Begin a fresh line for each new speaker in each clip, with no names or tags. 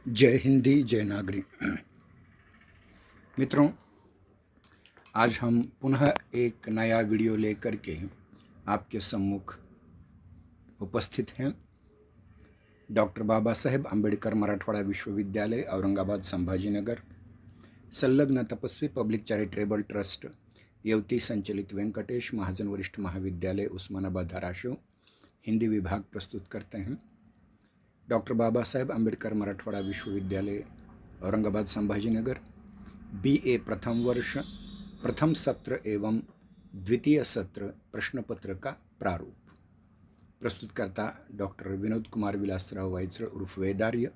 जय हिंदी जय नागरिक। मित्रों, आज हम पुनः एक नया वीडियो लेकर के आपके सम्मुख उपस्थित हैं। डॉक्टर बाबा साहेब आंबेडकर मराठवाड़ा विश्वविद्यालय औरंगाबाद संभाजीनगर संलग्न तपस्वी पब्लिक चैरिटेबल ट्रस्ट येवती संचलित वेंकटेश महाजन वरिष्ठ महाविद्यालय उस्मानाबाद धाराशिव हिंदी विभाग प्रस्तुत करते हैं। डॉक्टर बाबा साहेब आंबेडकर मराठवाड़ा विश्वविद्यालय औरंगाबाद संभाजीनगर BA प्रथम वर्ष प्रथम सत्र एवं द्वितीय सत्र प्रश्नपत्र का प्रारूप। प्रस्तुतकर्ता डॉक्टर विनोद कुमार विलासराव वाइचर उर्फ वेदार्य,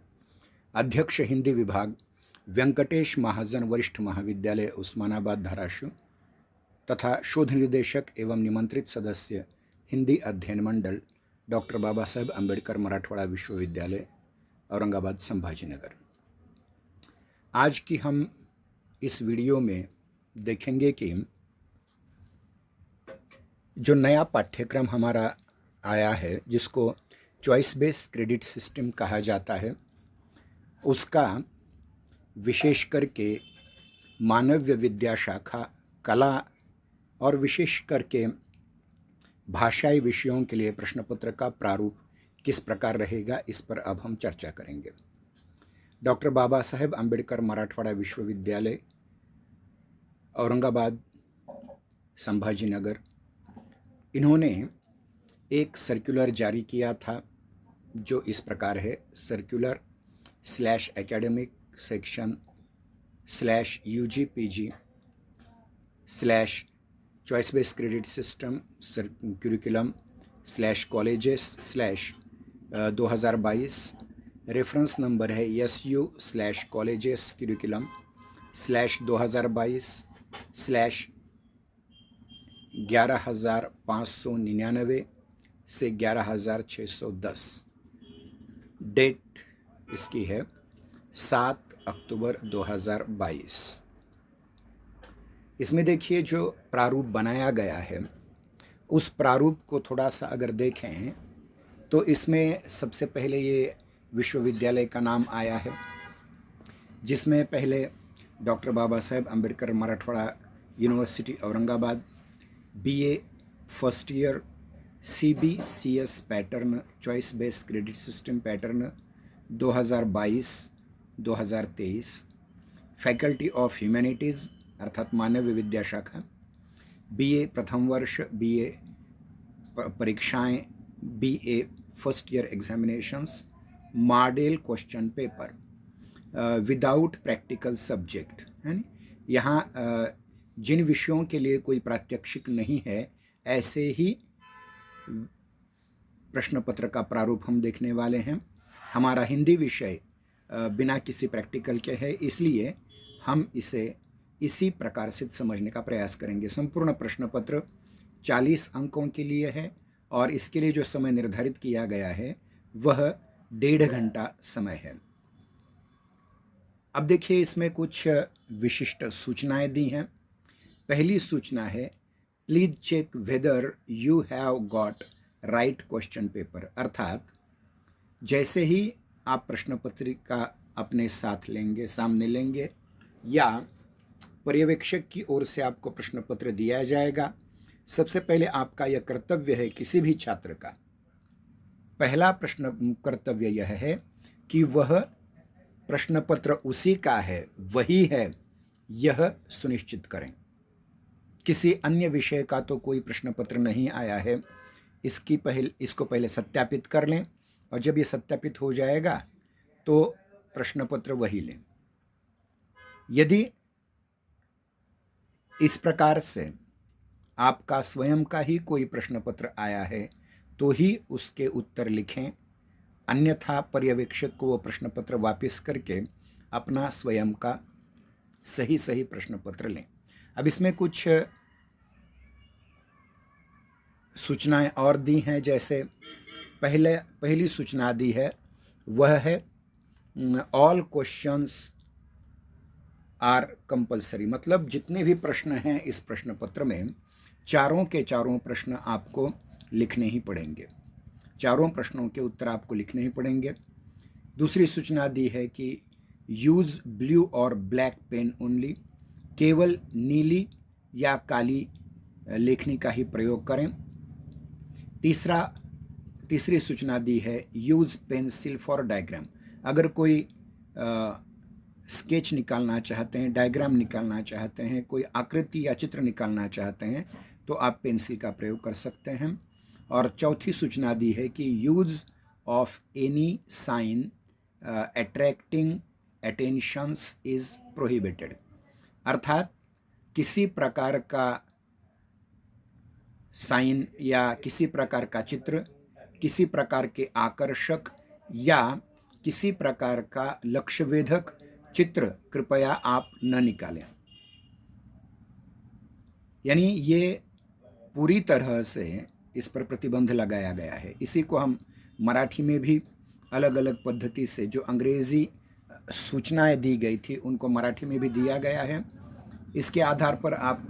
अध्यक्ष हिंदी विभाग वेंकटेश महाजन वरिष्ठ महाविद्यालय उस्मानाबाद धाराशिव तथा शोध निदेशक एवं निमंत्रित सदस्य हिंदी अध्ययन मंडल डॉक्टर बाबा साहेब आंबेडकर मराठवाड़ा विश्वविद्यालय औरंगाबाद संभाजीनगर। आज की हम इस वीडियो में देखेंगे कि जो नया पाठ्यक्रम हमारा आया है, जिसको चॉइस बेस्ड क्रेडिट सिस्टम कहा जाता है, उसका विशेष करके मानवीय विद्या शाखा, कला और विशेष करके भाषाई विषयों के लिए प्रश्नपत्र का प्रारूप किस प्रकार रहेगा, इस पर अब हम चर्चा करेंगे। डॉक्टर बाबा साहेब आंबेडकर मराठवाड़ा विश्वविद्यालय औरंगाबाद संभाजीनगर, इन्होंने एक सर्कुलर जारी किया था जो इस प्रकार है: circular academic section /UG/PG choice based credit system curriculum /colleges 2022, reference number है SU/कॉलेजेस क्यूरिकुलम /2022 11,599 से 11,610। डेट इसकी है 7 अक्टूबर 2022। इसमें देखिए जो प्रारूप बनाया गया है, उस प्रारूप को थोड़ा सा अगर देखें तो इसमें सबसे पहले ये विश्वविद्यालय का नाम आया है, जिसमें पहले doctor Baba Saheb Ambedkar Marathwada university Aurangabad BA first year CBCS pattern choice based credit system pattern 2022-2023, faculty of humanities अर्थात मानवीय विद्या शाखा, BA प्रथम वर्ष BA परीक्षाएं, BA first year examinations, model question paper without practical subject है। यहाँ जिन विषयों के लिए कोई प्रात्यक्षिक नहीं है, ऐसे ही प्रश्नपत्र का प्रारूप हम देखने वाले हैं। हमारा हिंदी विषय बिना किसी प्रैक्टिकल के है, इसलिए हम इसे इसी प्रकार से समझने का प्रयास करेंगे। संपूर्ण प्रश्नपत्र 40 अंकों के लिए है और इसके लिए जो समय निर्धारित किया गया है वह 1.5 घंटा समय है। अब देखिए, इसमें कुछ विशिष्ट सूचनाएं दी हैं। पहली सूचना है, please check whether you have got right question paper, अर्थात जैसे ही आप प्रश्नपत्रिका अपने साथ लेंगे, सामने लेंगे, या पर्यवेक्षक की ओर से आपको प्रश्नपत्र दिया जाएगा, सबसे पहले आपका यह कर्तव्य है, किसी भी छात्र का पहला प्रश्न कर्तव्य यह है कि वह प्रश्नपत्र उसी का है, वही है, यह सुनिश्चित करें। किसी अन्य विषय का तो कोई प्रश्नपत्र नहीं आया है, इसको पहले सत्यापित कर लें, और जब ये सत्यापित हो जाएगा तो प्रश्नपत्र वही लें। यदि इस प्रकार से आपका स्वयं का ही कोई प्रश्नपत्र आया है तो ही उसके उत्तर लिखें, अन्यथा पर्यवेक्षक को वो प्रश्नपत्र वापस करके अपना स्वयं का सही प्रश्नपत्र लें। अब इसमें कुछ सूचनाएं और दी हैं। जैसे पहली सूचना दी है वह है ऑल क्वेश्चंस आर कंपलसरी, मतलब जितने भी प्रश्न हैं इस प्रश्नपत्र में, चारों के चारों प्रश्न आपको लिखने ही पड़ेंगे। चारों प्रश्नों के उत्तर आपको लिखने ही पड़ेंगे। दूसरी सूचना दी है कि यूज़ ब्लू और ब्लैक पेन ओनली, केवल नीली या काली लेखनी का ही प्रयोग करें। तीसरी सूचना दी है यूज़ पेंसिल फॉर डायग्राम, अगर कोई स्केच निकालना चाहते हैं, डायग्राम निकालना चाहते हैं, कोई आकृति या चित्र निकालना चाहते हैं तो आप पेंसिल का प्रयोग कर सकते हैं। और चौथी सूचना दी है कि use of any sign attracting attentions is prohibited, अर्थात किसी प्रकार का साइन या किसी प्रकार का चित्र, किसी प्रकार के आकर्षक या किसी प्रकार का लक्ष्यवेधक चित्र कृपया आप न निकालें। यानी ये पूरी तरह से इस पर प्रतिबंध लगाया गया है। इसी को हम मराठी में भी अलग अलग पद्धति से, जो अंग्रेज़ी सूचनाएं दी गई थी उनको मराठी में भी दिया गया है। इसके आधार पर आप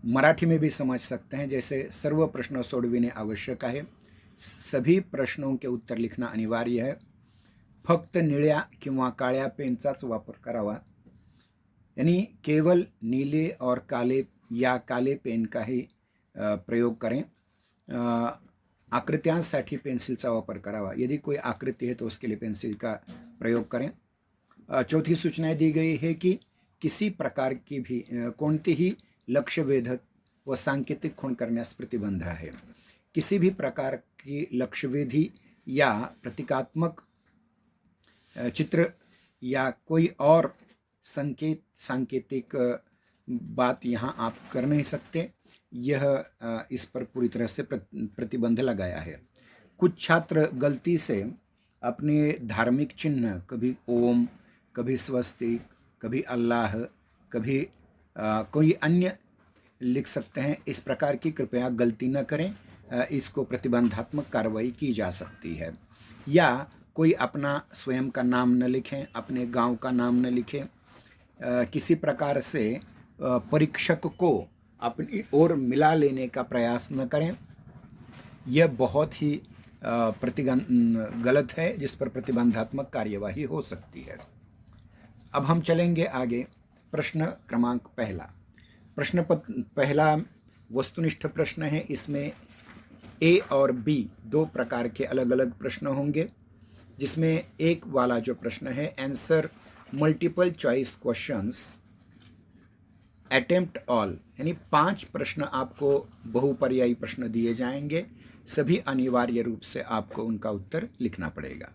मराठी में भी समझ सकते हैं। जैसे सर्व प्रश्न सोडविणे आवश्यक आहे, सभी प्रश्नों के उत्तर लिखना अनिवार्य है, फक्त निळ्या किंवा काळ्या पेनचाच वापर करावा, यानी केवल नीले और काले या काले पेन का ही प्रयोग करें। आकृत्यांसाठी पेंसिलचा वापर करावा, यदि कोई आकृति है तो उसके लिए पेंसिल का प्रयोग करें। चौथी सूचनाएं दी गई है कि किसी प्रकार की भी कोणतीही लक्ष्यवेधक व सांकेतिक खूण करण्यास प्रतिबंध आहे। किसी भी प्रकार की लक्ष्यवेधी या प्रतीकात्मक चित्र या कोई और सांकेतिक बात यहाँ आप कर नहीं सकते, यह इस पर पूरी तरह से प्रतिबंध लगाया है। कुछ छात्र गलती से अपने धार्मिक चिन्ह, कभी ओम, कभी स्वस्तिक, कभी अल्लाह, कभी कोई अन्य लिख सकते हैं। इस प्रकार की कृपया गलती न करें, इसको प्रतिबंधात्मक कार्रवाई की जा सकती है। या कोई अपना स्वयं का नाम न लिखें, अपने गांव का नाम न लिखें, किसी प्रकार से परीक्षक को अपनी ओर मिला लेने का प्रयास न करें, यह बहुत ही गलत है, जिस पर प्रतिबंधात्मक कार्यवाही हो सकती है। अब हम चलेंगे आगे। प्रश्न क्रमांक पहला वस्तुनिष्ठ प्रश्न है। इसमें ए और बी दो प्रकार के अलग अलग प्रश्न होंगे, जिसमें एक वाला जो प्रश्न है, answer multiple choice questions attempt all, यानी 5 प्रश्न आपको बहुपर्यायी प्रश्न दिए जाएंगे, सभी अनिवार्य रूप से आपको उनका उत्तर लिखना पड़ेगा।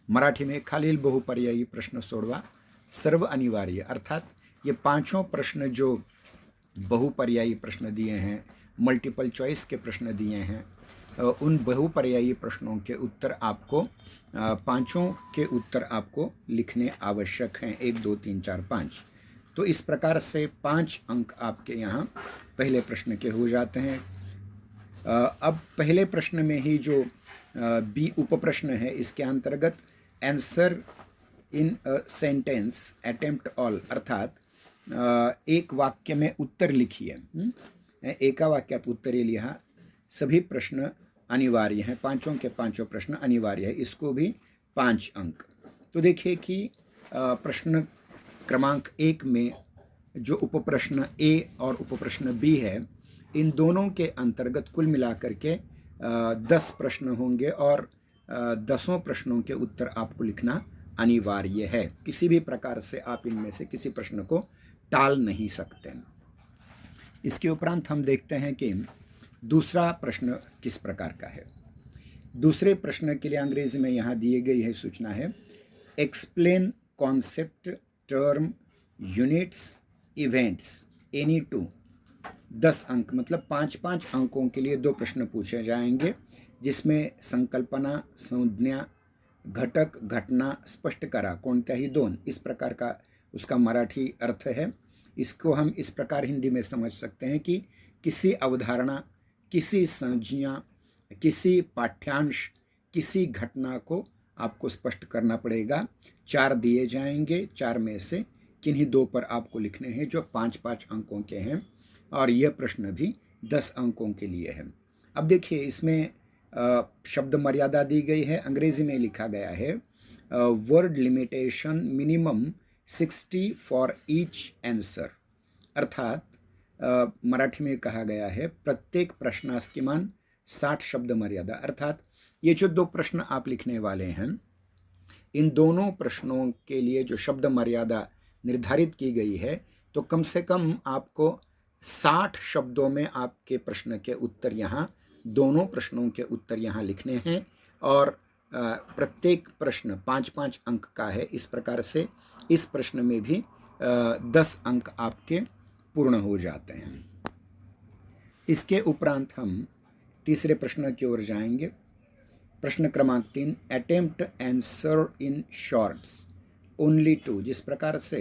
मराठी में खालील बहुपर्यायी प्रश्न सोडवा, सर्व अनिवार्य, अर्थात ये 5 प्रश्न जो बहुपर्यायी प्रश्न दिए हैं, मल्टीपल चॉइस के प्रश्न दिए हैं, उन बहुपर्यायी प्रश्नों के उत्तर आपको 5 के उत्तर आपको लिखने आवश्यक हैं, 1 2 3 4 5। तो इस प्रकार से 5 अंक आपके यहाँ पहले प्रश्न के हो जाते हैं। अब पहले प्रश्न में ही जो बी उप प्रश्न है, इसके अंतर्गत answer in sentence attempt all, अर्थात एक वाक्य में उत्तर लिखिए। एका वाक्यात उत्तरे लिहा, सभी प्रश्न अनिवार्य हैं, 5 के 5 प्रश्न अनिवार्य है, इसको भी 5 अंक। तो देखिए कि प्रश्न क्रमांक 1 में जो उपप्रश्न ए और उपप्रश्न बी है, इन दोनों के अंतर्गत कुल मिलाकर के 10 प्रश्न होंगे और 10 प्रश्नों के उत्तर आपको लिखना अनिवार्य है। किसी भी प्रकार से आप इनमें से किसी प्रश्न को टाल नहीं सकते। इसके उपरांत हम देखते हैं कि दूसरा प्रश्न किस प्रकार का है। दूसरे प्रश्न के लिए अंग्रेजी में यहाँ दिए गई है सूचना है, explain concept, term, units, events, any two. 10 अंक मतलब 5-5 अंकों के लिए 2 प्रश्न पूछे जाएंगे, जिसमें संकल्पना, संज्ञा, घटक, घटना स्पष्ट करा कोणत्याही 2, इस प्रकार का उसका मराठी अर्थ है। इसको हम इस प्रकार हिंदी में समझ सकते हैं कि किसी अवधारणा, किसी संज्ञा, किसी पाठ्यांश, किसी घटना को आपको स्पष्ट करना पड़ेगा। 4 दिए जाएंगे, 4 में से किन्हीं 2 पर आपको लिखने हैं जो 5-5 अंकों के हैं, और यह प्रश्न भी 10 अंकों के लिए है। अब देखिए इसमें शब्द मर्यादा दी गई है, अंग्रेजी में लिखा गया है word limitation minimum 60 for each answer, अर्थात मराठी में कहा गया है प्रत्येक प्रश्नास किमान 60 शब्द मर्यादा। अर्थात ये जो दो प्रश्न आप लिखने वाले हैं, इन दोनों प्रश्नों के लिए जो शब्द मर्यादा निर्धारित की गई है, तो कम से कम आपको 60 शब्दों में आपके प्रश्न के उत्तर यहाँ, दोनों प्रश्नों के उत्तर यहाँ लिखने हैं। और प्रत्येक प्रश्न 5-5 अंक का है। इस प्रकार से इस प्रश्न में भी 10 अंक आपके पूर्ण हो जाते हैं। इसके उपरांत हम तीसरे प्रश्न की ओर जाएंगे। प्रश्न क्रमांक 3, attempt answer in shorts only 2। जिस प्रकार से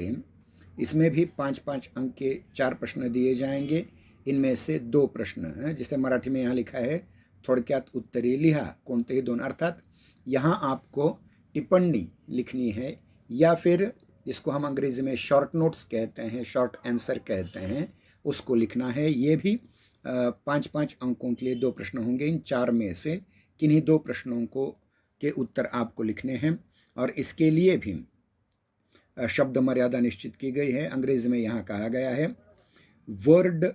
इसमें भी 5-5 अंक के 4 प्रश्न दिए जाएंगे, इनमें से 2 प्रश्न हैं, जिसे मराठी में यहाँ लिखा है थोडक्यात उत्तरी लिहा कोणतेही 2। अर्थात यहाँ आपको टिप्पणी लिखनी है, या फिर जिसको हम अंग्रेजी में शॉर्ट नोट्स कहते हैं, शॉर्ट आंसर कहते हैं, उसको लिखना है। ये भी 5-5 अंकों के लिए 2 प्रश्न होंगे। इन 4 में से किन्हीं 2 प्रश्नों के उत्तर आपको लिखने हैं, और इसके लिए भी शब्द मर्यादा निश्चित की गई है। अंग्रेजी में यहाँ कहा गया है word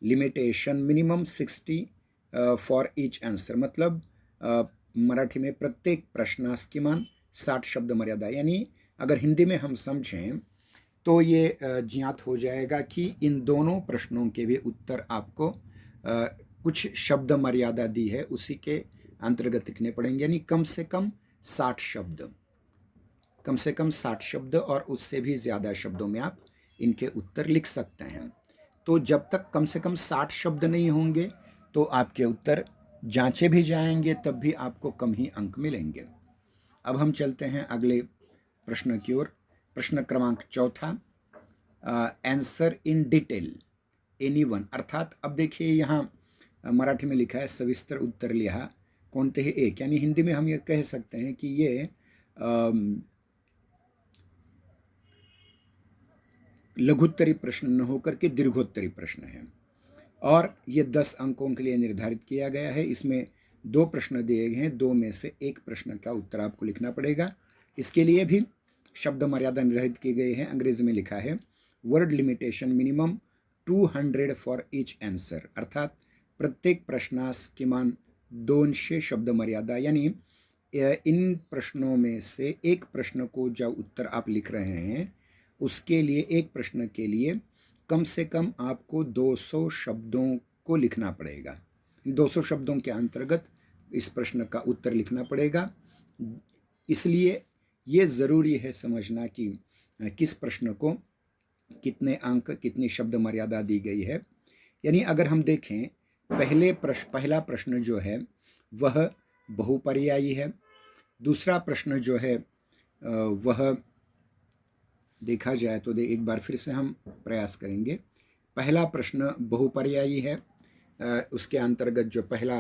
limitation minimum 60 for each answer, मतलब मराठी में प्रत्येक प्रश्नास किमान 60 शब्द मर्यादा। यानी अगर हिंदी में हम समझें तो ये ज्ञात हो जाएगा कि इन दोनों प्रश्नों के भी उत्तर आपको कुछ शब्द मर्यादा दी है उसी के अंतर्गत लिखने पड़ेंगे। यानी कम से कम 60 शब्द, कम से कम 60 शब्द, और उससे भी ज़्यादा शब्दों में आप इनके उत्तर लिख सकते हैं। तो जब तक कम से कम 60 शब्द नहीं होंगे तो आपके उत्तर जांचे भी जाएंगे, तब भी आपको कम ही अंक मिलेंगे। अब हम चलते हैं अगले प्रश्न की ओर। प्रश्न क्रमांक 4, आंसर इन डिटेल एनीवन। अर्थात अब देखिए यहाँ मराठी में लिखा है सविस्तर उत्तर लिहा कोणतेही एक, यानी हिंदी में हम ये कह सकते हैं कि ये लघुत्तरी प्रश्न न होकर के दीर्घोत्तरी प्रश्न है, और ये 10 अंकों के लिए निर्धारित किया गया है। इसमें 2 प्रश्न दिए गए हैं, 2 में से 1 प्रश्न का उत्तर आपको लिखना पड़ेगा। इसके लिए भी शब्द मर्यादा निर्धारित की गई है। अंग्रेजी में लिखा है word limitation minimum 200 for each answer, अर्थात प्रत्येक प्रश्नास किमान 200 शब्द मर्यादा। यानी इन प्रश्नों में से एक प्रश्न को जो उत्तर आप लिख रहे हैं, उसके लिए एक प्रश्न के लिए कम से कम आपको 200 शब्दों को लिखना पड़ेगा। 200 शब्दों के अंतर्गत इस प्रश्न का उत्तर लिखना पड़ेगा। इसलिए ये ज़रूरी है समझना कि किस प्रश्न को कितने अंक, कितनी शब्द मर्यादा दी गई है। यानी अगर हम देखें पहला प्रश्न जो है वह बहुपर्यायी है। दूसरा प्रश्न जो है वह देखा जाए तो एक बार फिर से हम प्रयास करेंगे। पहला प्रश्न बहुपर्यायी है, उसके अंतर्गत जो पहला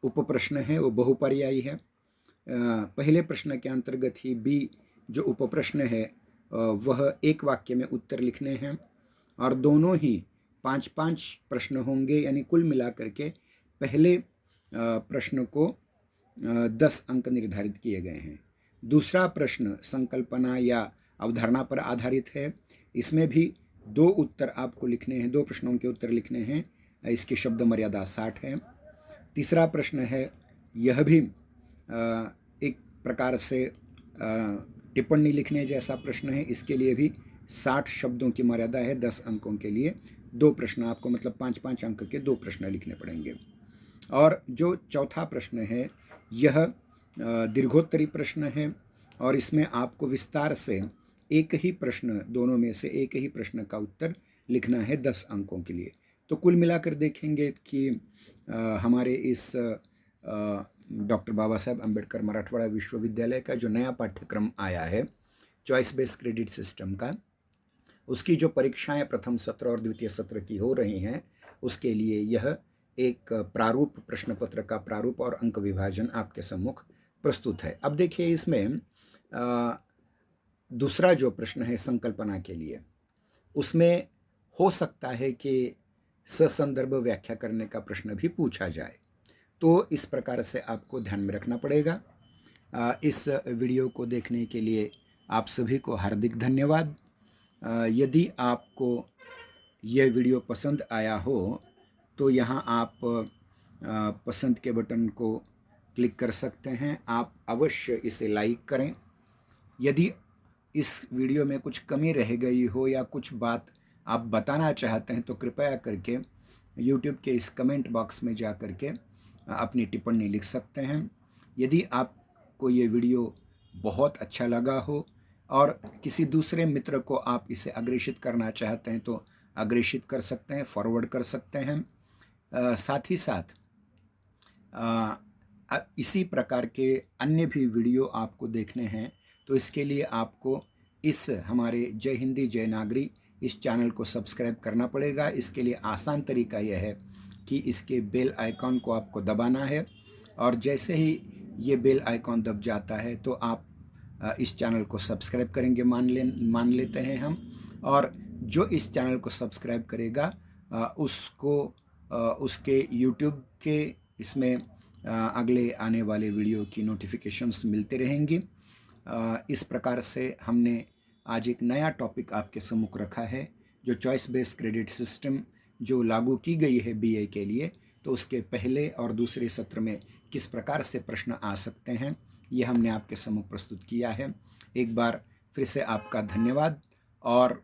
उपप्रश्न है वो बहुपर्यायी है। पहले प्रश्न के अंतर्गत ही बी जो उपप्रश्न है वह एक वाक्य में उत्तर लिखने हैं, और दोनों ही 5-5 प्रश्न होंगे। यानी कुल मिलाकर के पहले प्रश्न को 10 अंक निर्धारित किए गए हैं। दूसरा प्रश्न संकल्पना या अवधारणा पर आधारित है। इसमें भी 2 उत्तर आपको लिखने हैं, 2 प्रश्नों के उत्तर लिखने हैं। इसकी शब्द मर्यादा 60 है। तीसरा प्रश्न है, यह भी एक प्रकार से टिप्पणी लिखने जैसा प्रश्न है। इसके लिए भी 60 शब्दों की मर्यादा है। 10 अंकों के लिए 2 प्रश्न आपको, मतलब 5-5 अंक के 2 प्रश्न लिखने पड़ेंगे। और जो चौथा प्रश्न है यह दीर्घोत्तरी प्रश्न है, और इसमें आपको विस्तार से एक ही प्रश्न, दोनों में से एक ही प्रश्न का उत्तर लिखना है 10 अंकों के लिए। तो कुल मिलाकर देखेंगे कि हमारे इस डॉक्टर बाबा साहेब अम्बेडकर मराठवाड़ा विश्वविद्यालय का जो नया पाठ्यक्रम आया है चॉइस बेस्ड क्रेडिट सिस्टम का, उसकी जो परीक्षाएं प्रथम सत्र और द्वितीय सत्र की हो रही हैं, उसके लिए यह एक प्रारूप, प्रश्न पत्र का प्रारूप और अंक विभाजन आपके सम्मुख प्रस्तुत है। अब देखिए इसमें दूसरा जो प्रश्न है संकल्पना के लिए, उसमें हो सकता है कि ससंदर्भ व्याख्या करने का प्रश्न भी पूछा जाए। तो इस प्रकार से आपको ध्यान में रखना पड़ेगा। इस वीडियो को देखने के लिए आप सभी को हार्दिक धन्यवाद। यदि आपको यह वीडियो पसंद आया हो तो यहाँ आप पसंद के बटन को क्लिक कर सकते हैं। आप अवश्य इसे लाइक करें। यदि इस वीडियो में कुछ कमी रह गई हो या कुछ बात आप बताना चाहते हैं तो कृपया करके YouTube के इस कमेंट बॉक्स में जा कर के अपनी टिप्पणी लिख सकते हैं। यदि आपको ये वीडियो बहुत अच्छा लगा हो और किसी दूसरे मित्र को आप इसे अग्रेषित करना चाहते हैं तो अग्रेषित कर सकते हैं, फॉरवर्ड कर सकते हैं। साथ ही साथ इसी प्रकार के अन्य भी वीडियो आपको देखने हैं तो इसके लिए आपको इस हमारे जय हिंदी जय नागरी इस चैनल को सब्सक्राइब करना पड़ेगा। इसके लिए आसान तरीका यह है कि इसके बेल आइकॉन को आपको दबाना है और जैसे ही ये बेल आइकॉन दब जाता है तो आप इस चैनल को सब्सक्राइब करेंगे मान लेते हैं हम। और जो इस चैनल को सब्सक्राइब करेगा उसको उसके YouTube के इसमें अगले आने वाले वीडियो की नोटिफिकेशंस मिलते रहेंगी। इस प्रकार से हमने आज एक नया टॉपिक आपके सम्मुख रखा है जो चॉइस बेस्ड क्रेडिट सिस्टम जो लागू की गई है BA के लिए, तो उसके पहले और दूसरे सत्र में किस प्रकार से प्रश्न आ सकते हैं ये हमने आपके सम्मुख प्रस्तुत किया है। एक बार फिर से आपका धन्यवाद और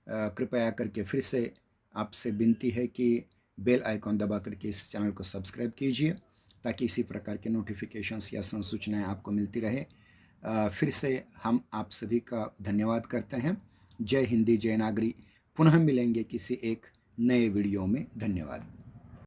कृपया करके फिर से आपसे विनती है कि बेल आइकॉन दबा करके इस चैनल को सब्सक्राइब कीजिए ताकि इसी प्रकार के नोटिफिकेशंस या संसूचनाएं आपको मिलती रहे। फिर से हम आप सभी का धन्यवाद करते हैं। जय हिंदी जय नागरी। पुनः मिलेंगे किसी एक नए वीडियो में। धन्यवाद।